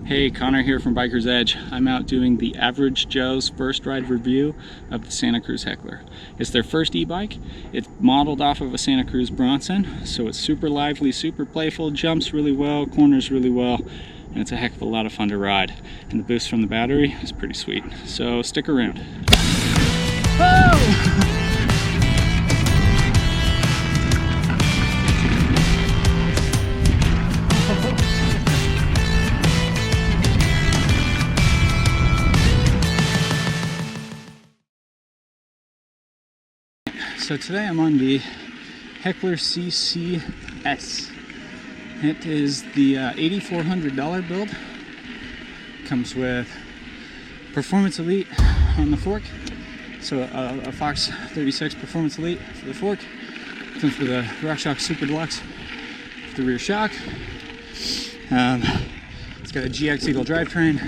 Hey, Connor here from Biker's Edge. I'm out doing the Average Joe's first ride review of the Santa Cruz Heckler. It's their first e-bike. It's modeled off of a Santa Cruz Bronson, so it's super lively, super playful, jumps really well, corners really well, and it's a heck of a lot of fun to ride. And the boost from the battery is pretty sweet, so stick around. Oh! So today I'm on the Heckler CCS. It is the $8,400 build. Comes with Performance Elite on the fork. So a Fox 36 Performance Elite for the fork. Comes with a RockShox Super Deluxe for the rear shock. It's got a GX Eagle drivetrain.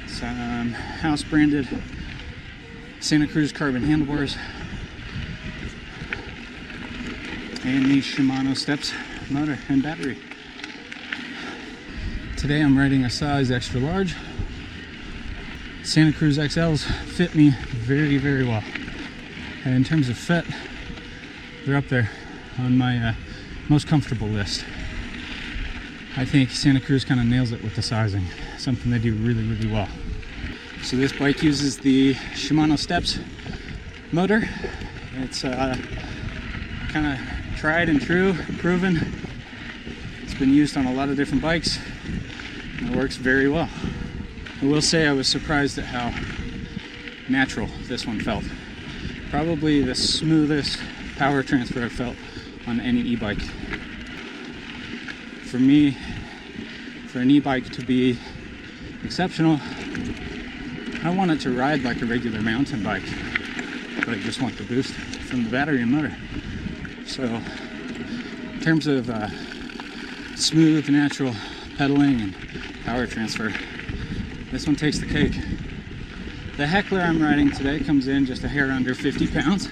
Some house branded Santa Cruz carbon handlebars. And the Shimano Steps motor and battery. Today I'm riding a size extra large. Santa Cruz XLs fit me very, very well. And in terms of fit, they're up there on my most comfortable list. I think Santa Cruz kind of nails it with the sizing, something they do really, really well. So this bike uses the Shimano Steps motor. It's kind of tried and true, proven. It's been used on a lot of different bikes and it works very well. I will say I was surprised at how natural this one felt. Probably the smoothest power transfer I've felt on any e-bike. For me, for an e-bike to be exceptional, I want it to ride like a regular mountain bike, but I just want the boost from the battery and motor. So, in terms of smooth, natural pedaling and power transfer, this one takes the cake. The Heckler I'm riding today comes in just a hair under 50 pounds,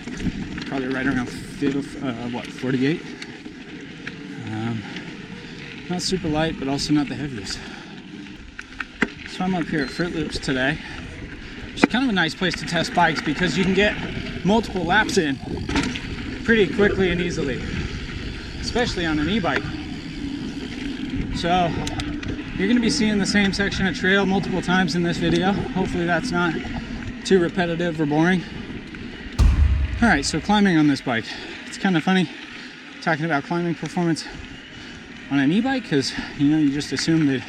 probably right around 48. Not super light, but also not the heaviest. So I'm up here at Fruit Loops today, which is kind of a nice place to test bikes because you can get multiple laps in pretty quickly and easily, especially on an e-bike. So you're going to be seeing the same section of trail multiple times in this video. Hopefully that's not too repetitive or boring. Alright, so climbing on this bike. It's kind of funny talking about climbing performance on an e-bike because you just assume they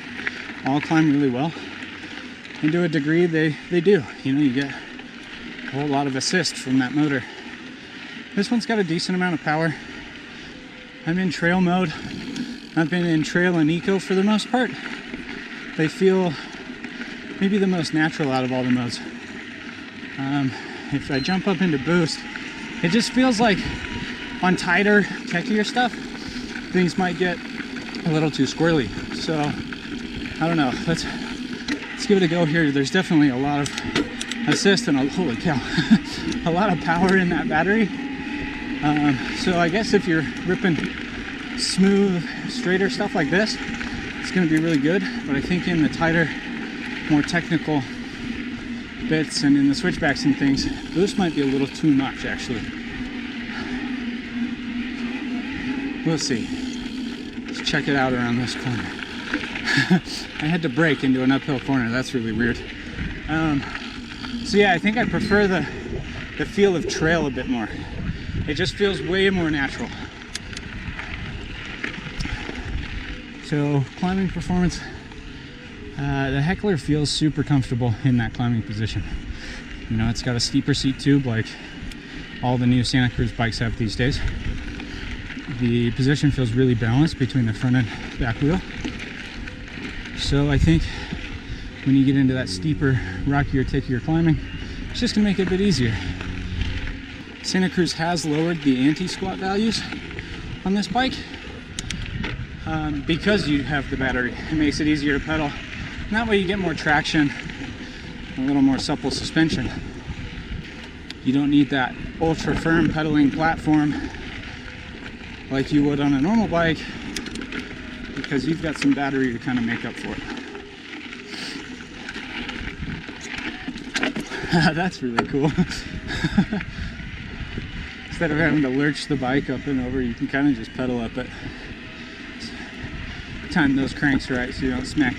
all climb really well. And to a degree they do. You get a whole lot of assist from that motor. This one's got a decent amount of power. I'm in trail mode. I've been in trail and eco for the most part. They feel maybe the most natural out of all the modes. If I jump up into boost, it just feels like on tighter, techier stuff, things might get a little too squirrely. So, I don't know. Let's give it a go here. There's definitely a lot of assist and holy cow, a lot of power in that battery. So I guess if you're ripping smooth, straighter stuff like this, it's going to be really good. But I think in the tighter, more technical bits and in the switchbacks and things, boost might be a little too much actually. We'll see. Let's check it out around this corner. I had to brake into an uphill corner. That's really weird. So yeah, I think I prefer the feel of trail a bit more. It just feels way more natural. So climbing performance, the Heckler feels super comfortable in that climbing position. It's got a steeper seat tube like all the new Santa Cruz bikes have these days. The position feels really balanced between the front and back wheel. So I think when you get into that steeper, rockier, tickier climbing, it's just gonna make it a bit easier. Santa Cruz has lowered the anti-squat values on this bike because you have the battery. It makes it easier to pedal. And that way you get more traction, a little more supple suspension. You don't need that ultra firm pedaling platform like you would on a normal bike because you've got some battery to kind of make up for it. That's really cool. Instead of having to lurch the bike up and over, you can kind of just pedal up it. Time those cranks right so you don't smack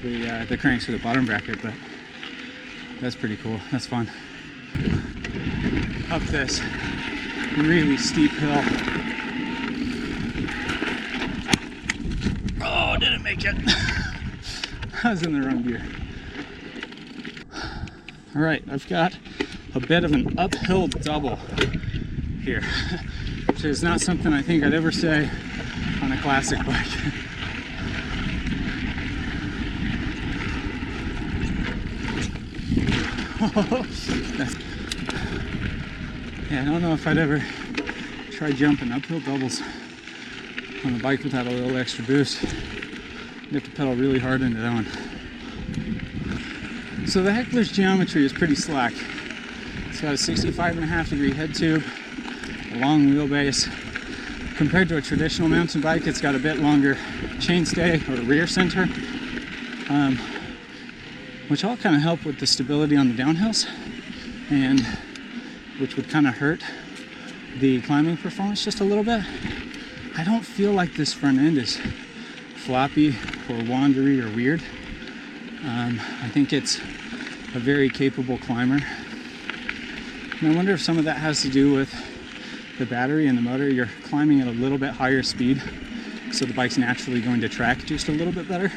the cranks to the bottom bracket, but that's pretty cool. That's fun. Up this really steep hill. Oh, didn't make it. I was in the wrong gear. All right, I've got a bit of an uphill double here, which is not something I think I'd ever say on a classic bike. Yeah, I don't know if I'd ever try jumping uphill doubles on a bike without a little extra boost. You have to pedal really hard into that one. So the Heckler's geometry is pretty slack. It's got a 65.5-degree head tube, a long wheelbase. Compared to a traditional mountain bike, it's got a bit longer chainstay or rear center, which all kind of help with the stability on the downhills, and which would kind of hurt the climbing performance just a little bit. I don't feel like this front end is floppy or wandery or weird. I think it's a very capable climber. And I wonder if some of that has to do with the battery and the motor. You're climbing at a little bit higher speed, so the bike's naturally going to track just a little bit better.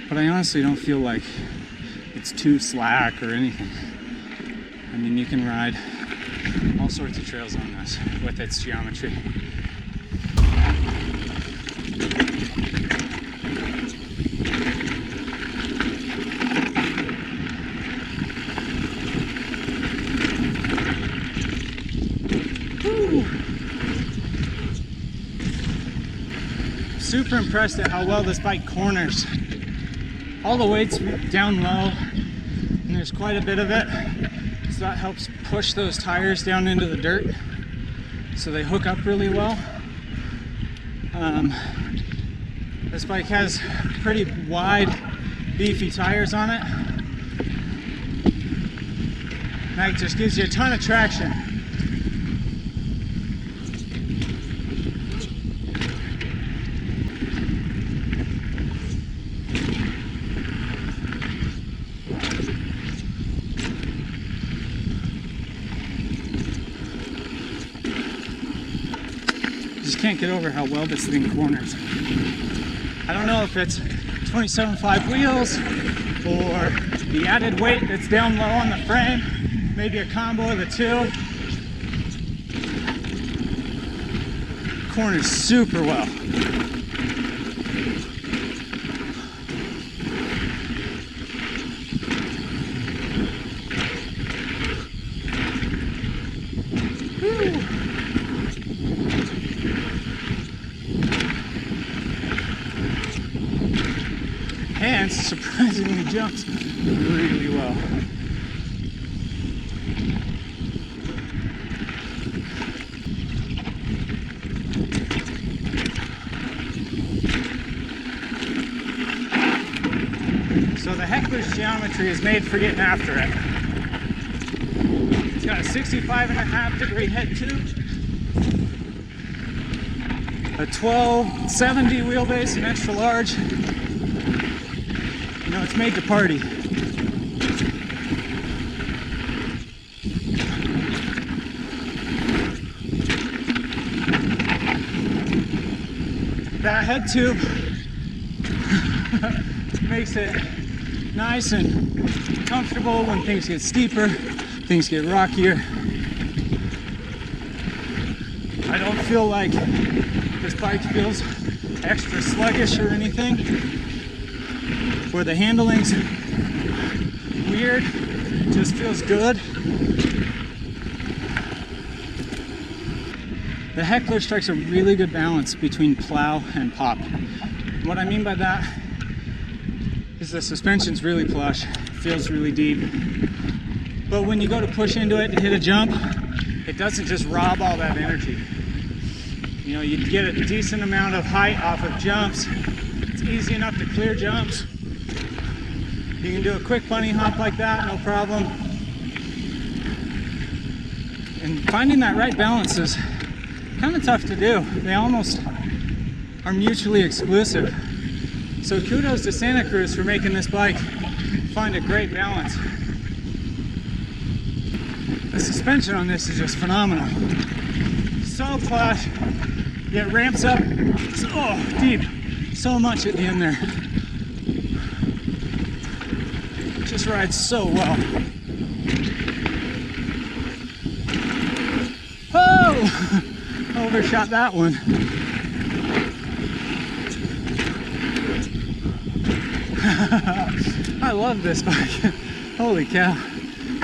But I honestly don't feel like it's too slack or anything. I mean, you can ride all sorts of trails on this with its geometry. Super impressed at how well this bike corners. All the weight's down low, and there's quite a bit of it, so that helps push those tires down into the dirt so they hook up really well. This bike has pretty wide, beefy tires on it. That just gives you a ton of traction. Just can't get over how well this thing corners. I don't know if it's 27.5 wheels or the added weight that's down low on the frame, maybe a combo of the two. Corners super well. And surprisingly jumps really well. So the Heckler's geometry is made for getting after it. It's got a 65.5-degree head tube, a 1270 wheelbase, an extra large. You know, it's made to party. That head tube makes it nice and comfortable when things get steeper, things get rockier. I don't feel like this bike feels extra sluggish or anything, where the handling's weird, it just feels good. The Heckler strikes a really good balance between plow and pop. What I mean by that is the suspension's really plush, feels really deep. But when you go to push into it to hit a jump, it doesn't just rob all that energy. You know, you get a decent amount of height off of jumps. It's easy enough to clear jumps. You can do a quick bunny hop like that, no problem. And finding that right balance is kind of tough to do. They almost are mutually exclusive. So kudos to Santa Cruz for making this bike find a great balance. The suspension on this is just phenomenal. So plush, it ramps up so deep, so much at the end there. It just rides so well. Oh! Overshot that one. I love this bike. Holy cow.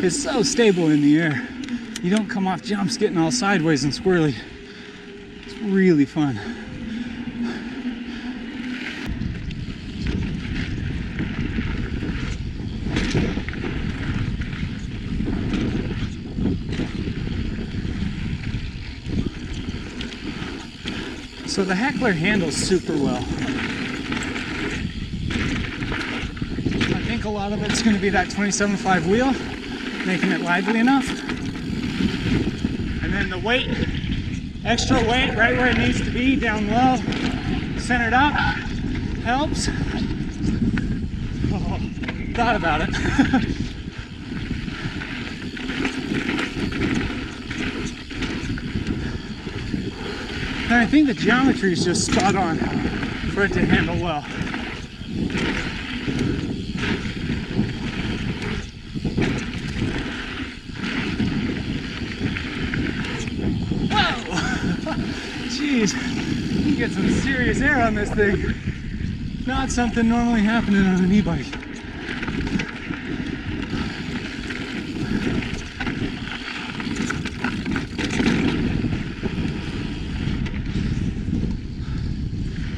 It's so stable in the air. You don't come off jumps getting all sideways and squirrely. It's really fun. So the Heckler handles super well. I think a lot of it's going to be that 27.5 wheel, making it lively enough. And then the weight, extra weight right where it needs to be, down low, centered up, helps. Oh, thought about it. And I think the geometry is just spot on for it to handle well. Whoa! Jeez, you get some serious air on this thing. Not something normally happening on an e-bike.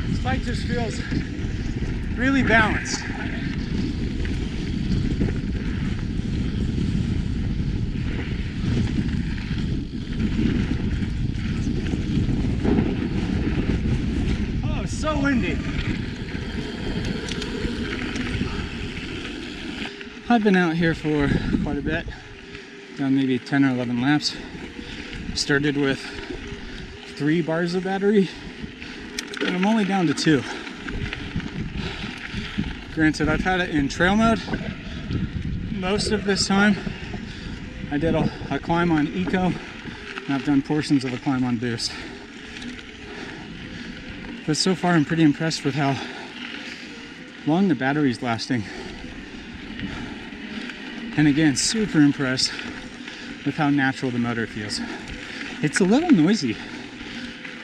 This bike just feels really balanced. Oh, it's so windy. I've been out here for quite a bit, done maybe 10 or 11 laps. Started with 3 bars of battery, and I'm only down to 2. Granted, I've had it in trail mode most of this time. I did a climb on Eco, and I've done portions of a climb on Boost. But so far I'm pretty impressed with how long the battery's lasting. And again, super impressed with how natural the motor feels. It's a little noisy,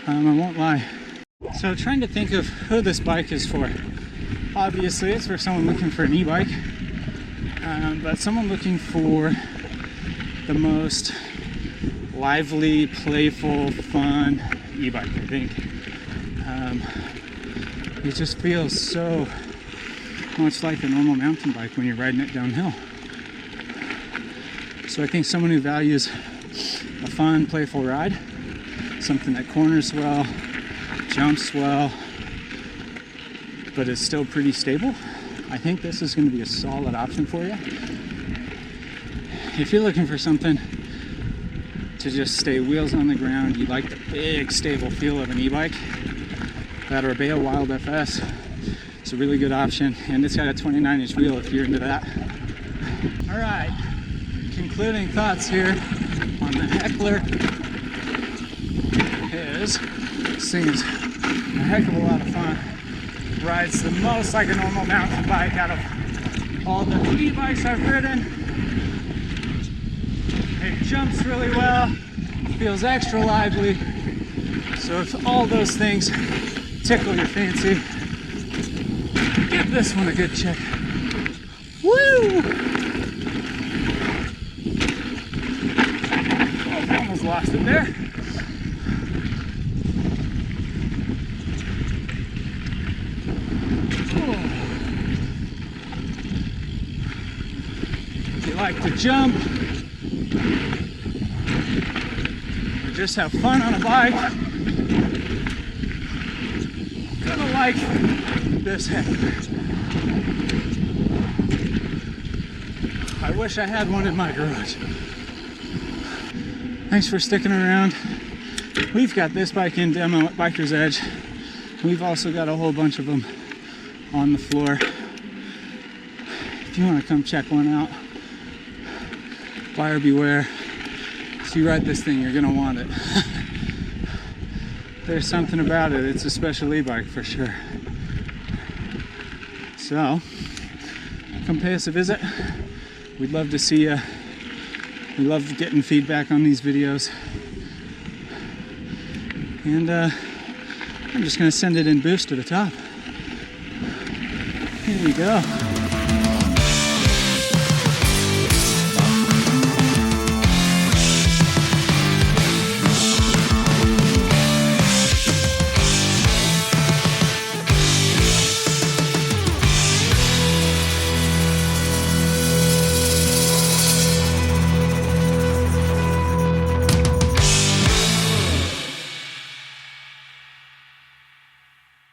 I won't lie. So trying to think of who this bike is for. Obviously it's for someone looking for an e-bike, but someone looking for the most lively, playful, fun e-bike, I think. It just feels so much like a normal mountain bike when you're riding it downhill. So I think someone who values a fun, playful ride, something that corners well, jumps well, but is still pretty stable, I think this is going to be a solid option for you. If you're looking for something to just stay wheels on the ground, you like the big, stable feel of an e-bike, that Orbea Wild FS is a really good option, and it's got a 29-inch wheel if you're into that. All right. Concluding thoughts here on the Heckler is this thing is a heck of a lot of fun. Rides the most like a normal mountain bike out of all the e-bikes I've ridden. It jumps really well, feels extra lively. So if all those things tickle your fancy, give this one a good check. Woo! Lost it there. Oh. If you like to jump or just have fun on a bike, you're gonna like this Heckler. I wish I had one in my garage. Thanks for sticking around. We've got this bike in demo at Biker's Edge. We've also got a whole bunch of them on the floor. If you want to come check one out, buyer beware. If you ride this thing, you're gonna want it. There's something about it. It's a special e-bike for sure. So, come pay us a visit. We'd love to see you. We love getting feedback on these videos. And I'm just gonna send it in boost to the top. Here you go.